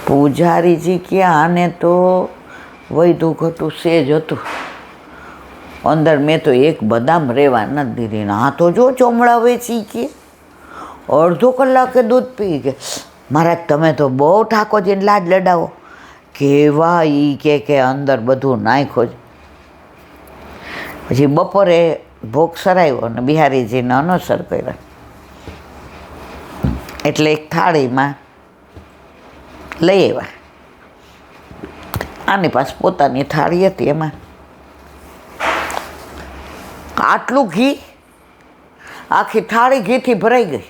પૂજારીજી કે આને તો વૈધું ઘટું સેજ હતું અંદર, મેં તો એક બદામ રહેવા નથી દીધી ને આ તો જો ચોમડા વેચી કે અડધો કલાકે દૂધ પી કે મહારાજ તમે તો બહુ ઠાકોરજીને લાડ લડાવો કેવા ઈ કે અંદર બધું નાખ્યો જ. પછી બપોરે ભોગ સરાવ્યો અને બિહારીજીને અનુસર કર્યા એટલે એક થાળીમાં લઈ આવ્યા. આની પાસે પોતાની થાળી હતી, એમાં આટલું ઘી, આખી થાળી ઘીથી ભરાઈ ગઈ.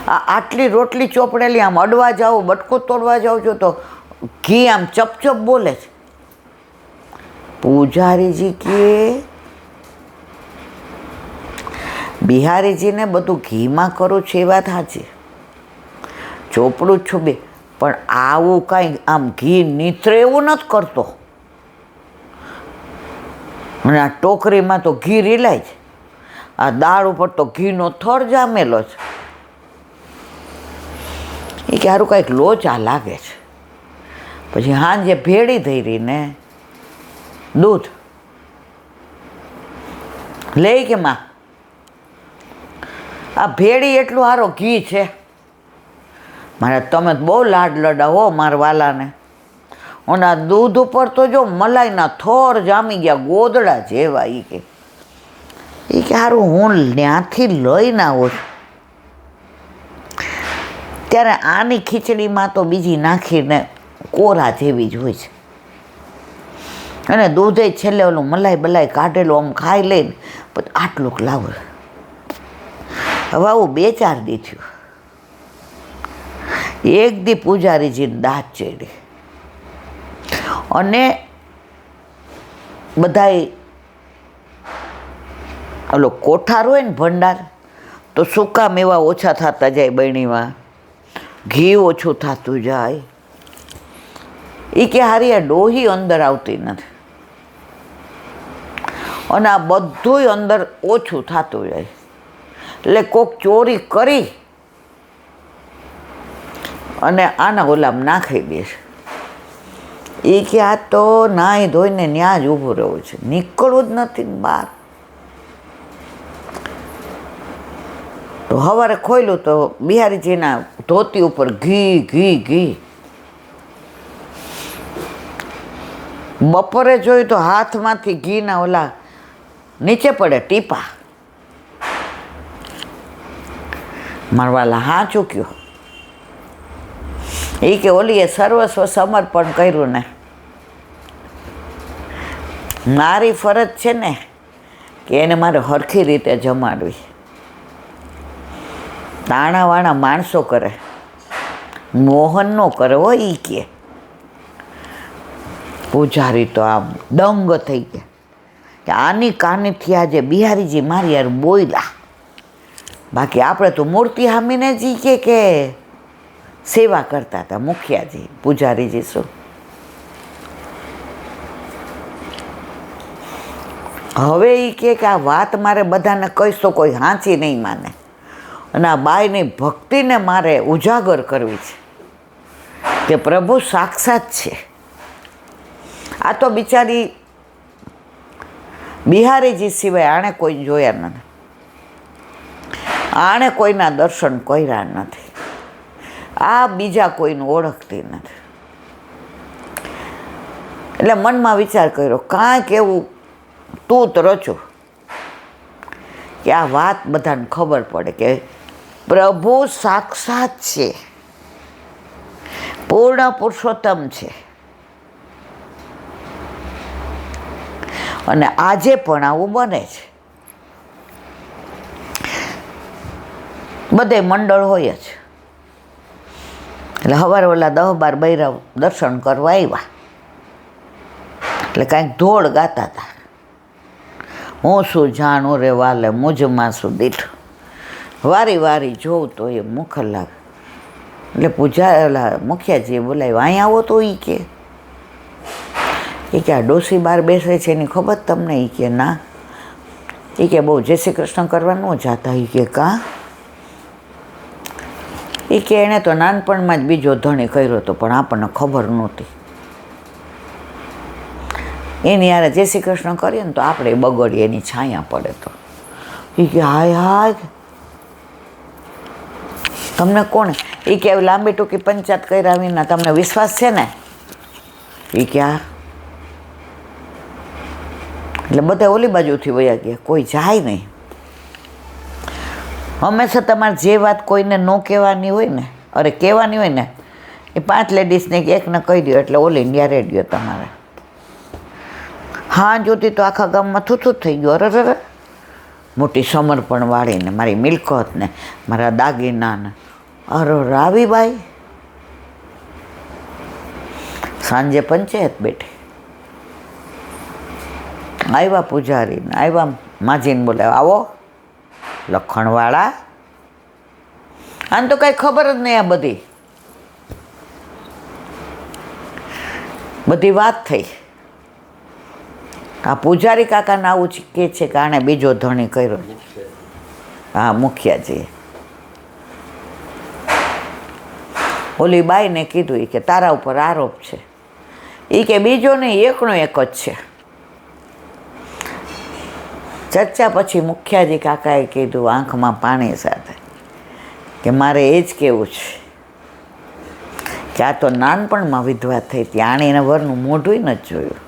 આટલી રોટલી ચોપડેલી, આમ અડવા જાઓ, બટકું તોડવા જાઓ છો તો ઘી આમ ચપચપ બોલે છે. પૂજારીજી કે બિહારીજીને બધું ઘીમાં કરું છે એ વાત સાચી, ચોપડું જ છું બે, પણ આવું કાંઈ આમ ઘી નીતરે એવું નથી કરતો. અને આ ટોકરીમાં તો ઘી રીલાય છે, આ દાળ ઉપર તો ઘીનો થર જામેલો છે. એ કે સારું કાંઈક લોચા લાગે છે. પછી સાંજે ભેળી ધરીને દૂધ લઈ કે માં આ ભેળી એટલું સારો ઘી છે, મારે તમે બહુ લાડ લડાવો મારા વાલાને. અને આ દૂધ ઉપર તો જો મલાઈના થોર જામી ગયા ગોદડા જેવા. એ કે સારું હું ત્યાંથી લઈને આવું છું. ત્યારે આની ખીચડીમાં તો બીજી નાખીને કોરા જેવી જ હોય છે. અને દૂધે છેલ્લે ઓલું મલાઈ બલાઈ કાઢેલું આમ ખાઈ લઈને પછી આટલુંક લાવે. હવે આવું 2-4 દી થયું. એક દી પૂજારીજીને દાંત ચડી અને બધાય ઓલો કોઠાર હોય ને ભંડાર, તો સૂકા મેવા ઓછા થતા જાય બરણીમાં, ઘી ઓછું થતું જાય. એ કે હારી આ ડોહી અંદર આવતી નથી અને આ બધું અંદર ઓછું થતું જાય. એટલે કોક ચોરી કરી અને આના ઓલામાં નાખી દેશે. એ કે આ તો નાહી ધોઈને ત્યાં જ ઊભું રહેવું છે, નીકળવું જ નથી બહાર. તો સવારે ખોલ્યું તો બિહારીજીના ધોતી ઉપર ઘી ઘી ઘી. બપોરે જોયું તો હાથમાંથી ઘીના ઓલા નીચે પડે ટીપા. મારવાલા હા ચૂક્યો. એ કે ઓલીએ સર્વસ્વ સમર્પણ કર્યું ને, મારી ફરજ છે ને કે એને મારે હરખી રીતે જમાડવી. તાણાવાણા માણસો કરે, મોહન નો કરે હો. એ કે પૂજારી તો આમ દંગ થઈ ગયા કે આની કાનીથી આજે બિહારીજી મારી યાર બોયલા. બાકી આપણે તો મૂર્તિ હામીને જ કે સેવા કરતા હતા મુખિયાજી, પૂજારીજી શું. હવે એ કે આ વાત મારે બધાને કહીશ તો કોઈ સાચી નહીં માને, અને આ બાઈની ભક્તિને મારે ઉજાગર કરવી છે કે પ્રભુ સાક્ષાત છે. આ તો બિચારી બિહારીજી સિવાય આણે કોઈ જોયા નથી, આણે કોઈના દર્શન કર્યા નથી, આ બીજા કોઈને ઓળખતી નથી. એટલે મનમાં વિચાર કર્યો કાંઈક એવું તૂત રચું કે આ વાત બધાને ખબર પડે કે પ્રભુ સાક્ષાત છે, પૂર્ણ પુરુષોત્તમ છે. અને આજે પણ આવું બને છે. બધે મંડળ હોય જ. એટલે સવારે ઓલા 10-12 બૈરાવ દર્શન કરવા આવ્યા. એટલે કાંઈક ધોળ ગાતા હતા, હું શું જાણું રે વાલે મુજમાં શું દીઠ, વારી વારી જોઉં તો એ મુખર લાગે. એટલે ઓલા મુખિયાજીએ બોલાવ્યો, અહીંયા આવો તો. એ કે આ ડોસી બહાર બેસે છે એની ખબર તમને? એ કે ના. એ કે બહુ જય શ્રી કૃષ્ણ કરવા ન જાતા. એ કે કાં? એ કે એણે તો નાનપણમાં જ બીજો ધણી કર્યો હતો, પણ આપણને ખબર નહોતી. એની યારે જય શ્રી કૃષ્ણ કરીએ ને તો આપણે બગડીએ, એની છાયા પડે તો. એ કે હાય હાય, તમને કોણે? એ કે આવી લાંબી ટૂંકી પંચાયત કર્યા વિના તમને વિશ્વાસ છે ને? એ કે હા. એટલે બધા ઓલી બાજુથી વયા ગયા, કોઈ જાય નહીં. હંમેશા તમારે જે વાત કોઈને ન કહેવાની હોય ને, અરે કહેવાની હોય ને, એ 5 લેડીઝને એકને કહી દો એટલે ઓલી ઇન્ડિયા રેડિયો તમારે. હા જોતી તો આખા ગામમાં થૂથું થઈ ગયું. અરે મોટી સમર્પણ વાળીને, મારી મિલકત ને, મારા દાગીના ને. અરે રાવીબાઈ સાંજે પંચાયત બેઠી. આવ્યા પૂજારીને, આવ્યા માજીને બોલાવ્યા, આવો લખણવાળા. આને તો કાંઈ ખબર જ નહીં. આ બધી વાત થઈ. આ પૂજારી કાકાને આવું કહે છે કે આણે બીજો ધણી કર્યો. હા, મુખિયાજી. ઓલી બાઈને કીધું કે તારા ઉપર આરોપ છે. એ કે બીજો નહીં, એકનો એક જ છે. ચર્ચા પછી મુખિયાજી કાકાએ કીધું આંખમાં પાણી સાથે કે મારે એ જ કહેવું છે કે આ તો નાનપણમાં વિધવા થઈ હતી, આણે એના વરનું મોઢું નથી જોયું,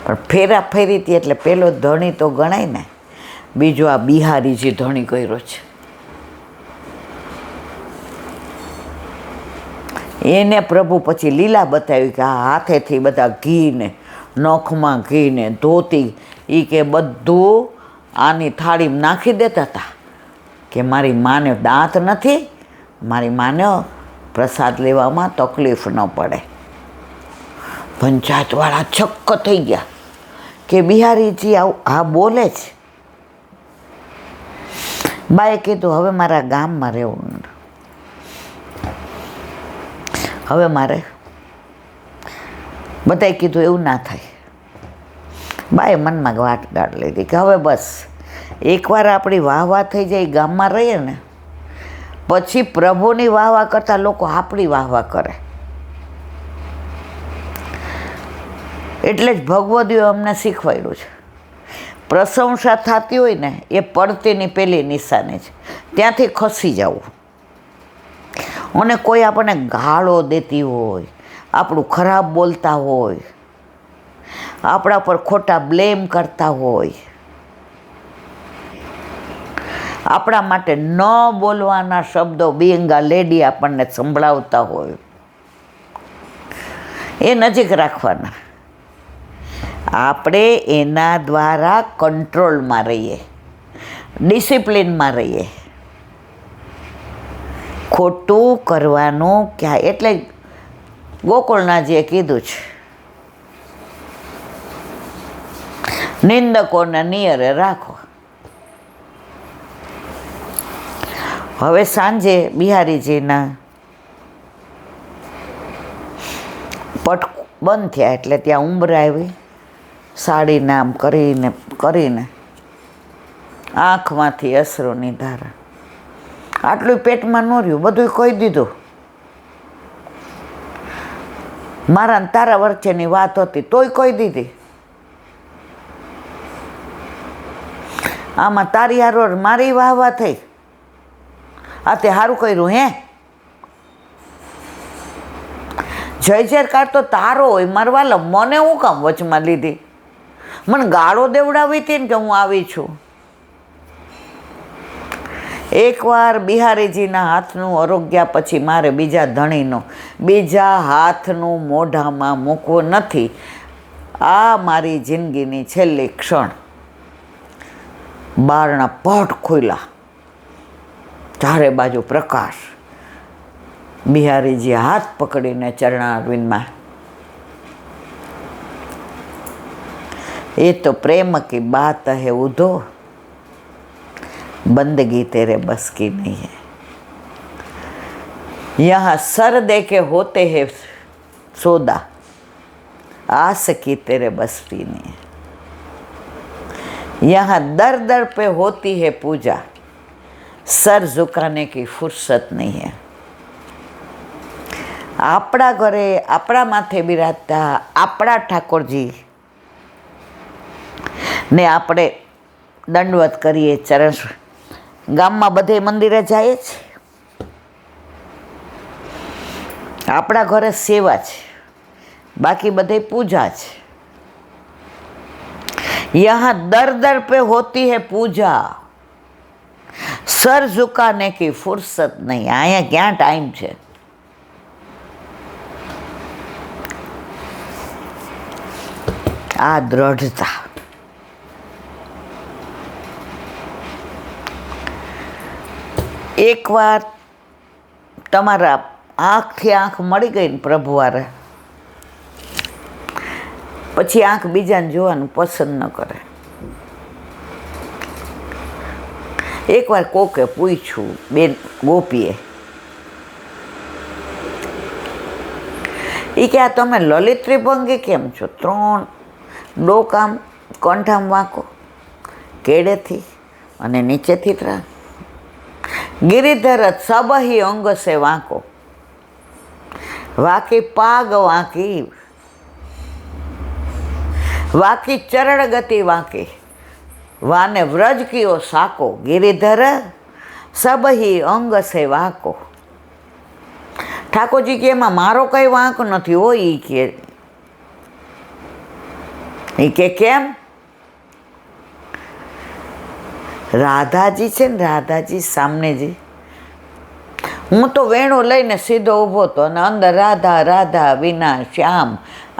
પણ ફેરા ફેરી હતી એટલે પેલો ધણી તો ગણાય ને, બીજો આ બિહારીજી ધણી કર્યો છે. એને પ્રભુ પછી લીલા બતાવી કે આ હાથેથી બધા ઘી ને, નખમાં ઘી ને, ધોતી, એ કે બધું આની થાળીમાં નાખી દેતા હતા કે મારી માને દાંત નથી, મારી માને પ્રસાદ લેવામાં તકલીફ ન પડે. પંચાયતવાળા છક્ક થઈ ગયા કે બિહારીજી આ બોલે છે. બાએ કીધું હવે મારા ગામમાં રહેવું, હવે મારે. બધાએ કીધું એવું ના થાય. બાએ મનમાં વાટ ગાઢ લીધી કે હવે બસ એકવાર આપણી વાહવા થઈ જાય, ગામમાં રહીએ ને પછી પ્રભુની વાહવા કરતાં લોકો આપણી વાહવા કરે. એટલે જ ભગવદીએ અમને શીખવાડ્યું છે, પ્રશંસા થતી હોય ને એ પડતીની પહેલી નિશાની છે, ત્યાંથી ખસી જવું. અને કોઈ આપણને ગાળો દેતી હોય, આપણું ખરાબ બોલતા હોય, આપણા પર ખોટા બ્લેમ કરતા હોય, આપણા માટે ન બોલવાના શબ્દો બિંગ અ લેડી આપણને સંભળાવતા હોય, એ નજીક રાખવાના. આપણે એના દ્વારા કંટ્રોલમાં રહીએ, ડિસિપ્લિનમાં રહીએ. ખોટું કરવાનું ક્યાં, એટલે ગોકુળનાજીએ કીધું છે નિંદકોને નિયરે રાખો. હવે સાંજે બિહારીજીના પટ બંધ થયા એટલે ત્યાં ઉંબરા આવી, સાડીને આમ કરીને આંખમાંથી અશ્રુની ધારા. આટલું પેટમાં ન રહ્યું, બધું કહી દીધું. મારા ને તારા વચ્ચેની વાત હતી તોય કહી દીધી. આમાં તારી હારો મારી વાહવા થઈ, આ તે સારું કર્યું હે. જય જયકાર તો તારો હોય, મરવાલો મને હું કામ વચમાં લીધી? મને ગાળો દેવડાવી હતી ને કે હું આવી છું. એકવાર બિહારીજીના હાથનું આરોગ્ય પછી મારે બીજા ધણીનો બીજા હાથનું મોઢામાં મૂકવું નથી. આ મારી જિંદગીની છેલ્લી ક્ષણ. બારણા પટ ખોલ્યા, ચારે બાજુ પ્રકાશ. બિહારીજી હાથ પકડીને ચરણારવિંદમાં, એ તો પ્રેમ કી બાત હે ઉધો, बंदगी तेरे बस की नहीं है, यहाँ सर दे के होते हैं सौदा, आस की तेरे बस की नहीं है, यहाँ दर दर पे होती है पूजा, सर झुकाने की फुर्सत नहीं है। આપણા ઘરે આપણા માથે બિરાજતા આપણા ઠાકોરજી ને આપણે દંડવત કરીએ, ચરણ ગામમાં બધે મંદિરે જાય છે, આપણા ઘરે સેવા છે, બાકી બધે પૂજા છે। यहाँ दर दर पे होती है पूजा, सर झुकाने की फुर्सत नहीं। અહીંયા ક્યાં ટાઈમ છે? આ દ્રઢતા, એકવાર તમારા આંખથી આંખ મળી ગઈ ને પ્રભુ વારે, પછી આંખ બીજાને જોવાનું પસંદ ન કરે। એકવાર કોકે પૂછ્યું બેન ગોપીએ, એ કે આ તમે લલિત ત્રિભંગી કેમ છો? 3 ડોકામ કંઠામ વાંકો, કેડેથી અને નીચેથી ત્રા, गिरिधर सबही अंग से वांको, वाकी पाग वांकी, वाकी चरण गति वांकी, वाने व्रज कियो साको, गिरिधर सबही अंग से वांको। ઠાકોરજી કે એમાં મારો કઈ વાંક નથી હોય। એ કે કેમ? રાધાજી છે ને, રાધાજી સામનેજી, હું તો વેણો લઈને સીધો ઊભો હતો અને અંદર રાધા રાધા વિના શ્યામ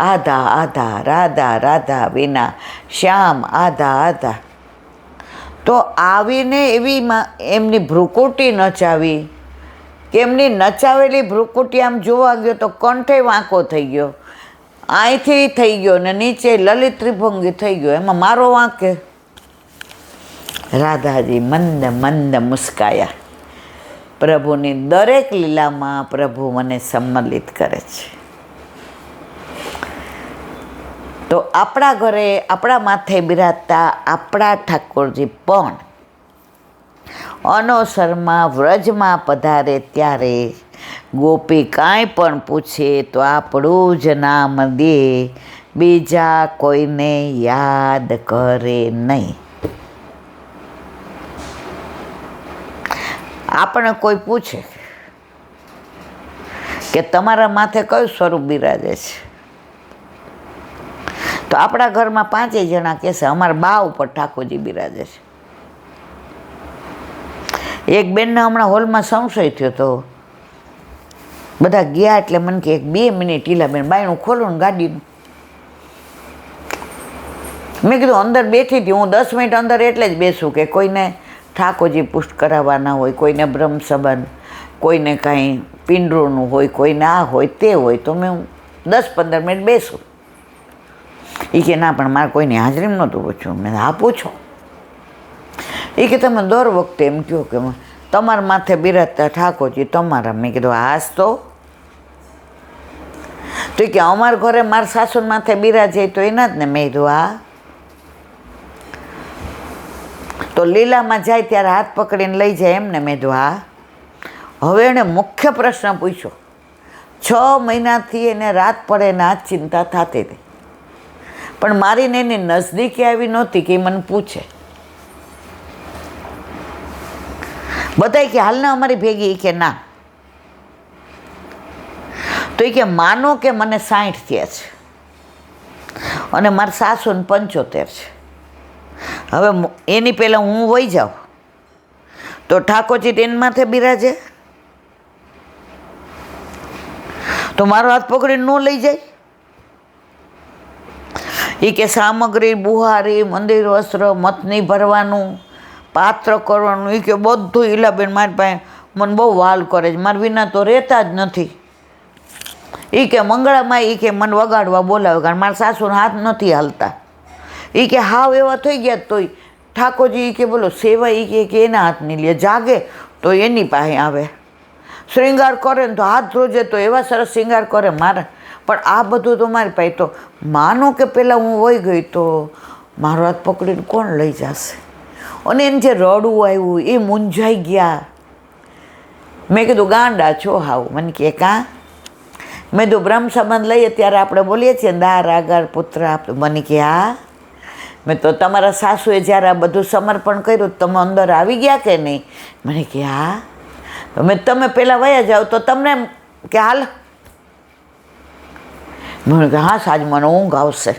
આધા આધા, રાધા રાધા વિના શ્યામ આધા આધા। તો આવીને એવી એમની ભ્રુકુટી નચાવી કે એમની નચાવેલી ભ્રુકુટી આમ જોવા ગયો તો કંઠે વાંકો થઈ ગયો, અહીંથી થઈ ગયો ને નીચે લલિત ત્રિભંગી થઈ ગયો। એમાં મારો વાંકે? રાધાજી મંદ મંદ મુસ્કાયા। પ્રભુની દરેક લીલામાં પ્રભુ મને સંમલિત કરે છે। તો આપણા ઘરે આપણા માથે બિરાજતા આપણા ઠાકોરજી પણ અનોસરમાં વ્રજમાં પધારે ત્યારે ગોપી કાંઈ પણ પૂછે તો આપણું જ નામ દે, બીજા કોઈને યાદ કરે નહીં। આપણે કોઈ પૂછે કે તમારા માથે કયું સ્વરૂપ બિરાજે છે, તો આપણા ઘરમાં 5 જણા કહેશે અમારા બા ઉપર ઠાકોરજી બિરાજે છે। એક બેનને હમણાં હોલમાં સંશય થયો તો બધા ગયા એટલે મને કે 2 મિનિટ ઈલાબેન બાયણું ખોલું ને ગાડીનું, મેં કીધું અંદર બેઠી હતી હું 10 મિનિટ અંદર એટલે જ બેસું કે કોઈને ઠાકોરજી પુષ્ટ કરાવવાના હોય, કોઈને બ્રહ્મ સંબંધ, કોઈને કાંઈ પિંડરોનું હોય, કોઈને આ હોય તે હોય, તો મેં 10-15 મિનિટ બેસું। એ કે ના પણ મારે કોઈની હાજરીમાં નહોતું પૂછ્યું। મેં હા પૂછો। એ કે તમે દર વખતે એમ કહો કે તમારા માથે બિરાજતા ઠાકોરજી તમારા। મેં કીધું હાસ તો કે અમારા ઘરે મારા સાસુના માથે બિરાજે તો એના જ ને। મેં કીધું હા। તો લીલામાં જાય ત્યારે હાથ પકડીને લઈ જાય એમને? મેં કીધું હા। હવે એણે મુખ્ય પ્રશ્ન પૂછ્યો, 6 મહિનાથી એને રાત પડે ને આ ચિંતા થતી હતી, પણ મારીને એની નજદીકી આવી નહોતી કે મને પૂછે। બધાય કે હાલને અમારી ભેગી, કે ના। તો એ કે માનો કે મને 60 થયા છે અને મારા સાસુને 75 છે, હવે એની પહેલાં હું વહી જાઉં તો ઠાકોરજી એની માથે બિરાજે તો મારો હાથ પકડીને ન લઈ જાય? એ કે સામગ્રી બુહારી, મંદિર વસ્ત્ર, મથની ભરવાનું, પાત્ર કરવાનું, એ કે બધું ઈલાબેન મારી પાસે મને બહુ વાલ કરે છે, મારા વિના તો રહેતા જ નથી। એ કે મંગળામાં એ કે મને વગાડવા બોલાવે, કારણ મારા સાસુના હાથ નથી હાલતા। એ કે હાવ એવા થઈ ગયા તોય ઠાકોરજી એ કે બોલો સેવા એ કે એના હાથની લે, જાગે તો એની પાસે આવે, શ્રૃંગાર કરે ને તો હાથ ધ્રોજે તો એવા સરસ શ્રૃંગાર કરે મારા। પણ આ બધું તો મારી પાસે, તો માનો કે પહેલાં હું વહી ગઈ તો મારો હાથ પકડીને કોણ લઈ જશે? અને એને જે રડવું આવ્યું એ મૂંઝાઈ ગયા. મેં કીધું ગાંડા છો હાવ. મને કે કાં? મેં કીધું બ્રહ્મ સંબંધ લઈએ ત્યારે આપણે બોલીએ છીએ દાર આગળ પુત્ર આપ. મને કે હા. મેં તો તમારા સાસુએ જ્યારે આ બધું સમર્પણ કર્યું તમે અંદર આવી ગયા કે નહીં? મને કે હા. તમે પહેલાં વયા જાઓ તો તમને કે હાલ. મને કે હા સાજ મને ઊંઘ આવશે.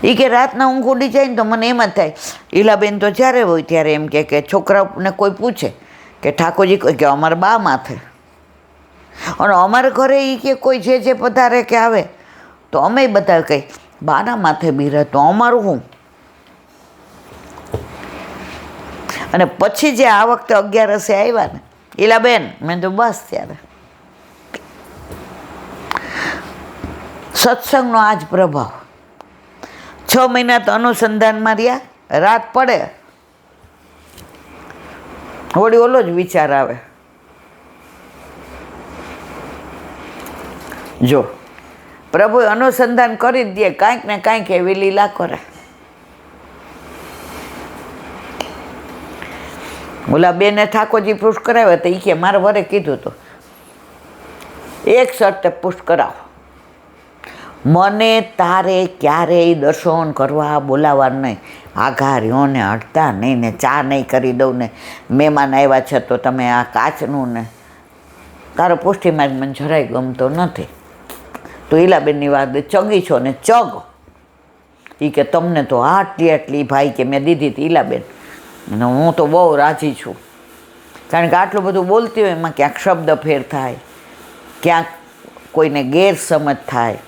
એ કે રાતના ઊંઘ ઉડી જાય ને તો મને એમ જ થાય. ઈલાબેન તો જ્યારે હોય ત્યારે એમ કે છોકરાઓને કોઈ પૂછે કે ઠાકોરજી કે અમારા બા માથે, અને અમારા ઘરે એ કે કોઈ જે પધારે કે આવે તો અમે બધા કંઈ બાના માથે બિરે તો અમારું શું. અને પછી જે આ વખતે 11 આવ્યા ને ઈલાબેન, મેં તો બસ ત્યારે સત્સંગનો આ જ પ્રભાવ. 6 મહિના તો અનુસંધાનમાં રહ્યા. રાત પડે વળી ઓલો જ વિચાર આવે, જો પ્રભુ અનુસંધાન કરી જ દે, કાંઈક ને કાંઈક એવી લીલા કરે. ઓલા બેને ઠાકોરજી પુષ્ટ કરાવ્યા તો એ કે મારે વરે કીધું હતું એક શરતે પુષ્ટ કરાવો, મને તારે ક્યારેય દર્શન કરવા બોલાવવા નહીં. આઘા રહ્યો ને હટતા નહીં ને ચા નહીં કરી દઉં ને મહેમાન આવ્યા છે તો તમે આ કાચનું ને તારો પુષ્ટિમાં જ મને જરાય ગમતો નથી. તો ઈલાબેનની વાત ચગી છો ને ચગ. એ કે તમને તો આટલી ભાઈ કે મેં દીધી હતી ઈલાબેન, અને હું તો બહુ રાજી છું. કારણ કે આટલું બધું બોલતી હોય એમાં ક્યાંક શબ્દ ફેર થાય, ક્યાંક કોઈને ગેરસમજ થાય.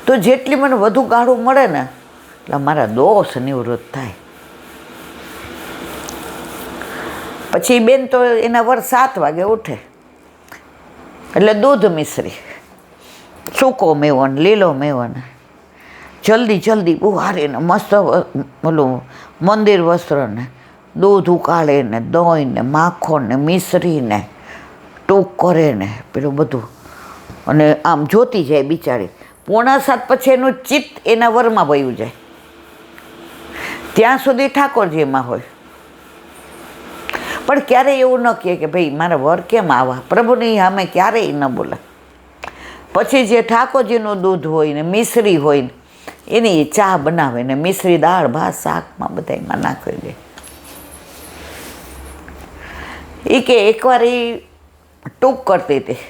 તો જેટલી મને વધુ ગાળું મળે ને એટલે મારા દોષ નિવૃત્ત થાય. પછી બેન તો એના વર 7 વાગે ઉઠે એટલે દૂધ મિશ્રી, સૂકો મેવો ને લીલો મેવો ને જલ્દી બુહારીને મસ્ત ઓલું મંદિર વસ્ત્રને દૂધ ઉકાળે ને દહીં ને માખણ ને મિશ્રીને ટૂંક કરે ને પેલું બધું, અને આમ જોતી જાય બિચારી. 6:45 પછી એનું ચિત્ત એના વરમાં વયું જાય. ત્યાં સુધી ઠાકોરજીમાં હોય. પણ ક્યારેય એવું ન કહે કે ભાઈ મારા વર કેમ આવા, પ્રભુની સામે ક્યારેય ન બોલે. પછી જે ઠાકોરજીનું દૂધ હોય ને મિશ્રી હોય ને એની ચા બનાવે ને મિશ્રી દાળ ભાત શાકમાં બધામાં નાખી દે. એ કે એકવાર એ ટૂંક કરતી હતી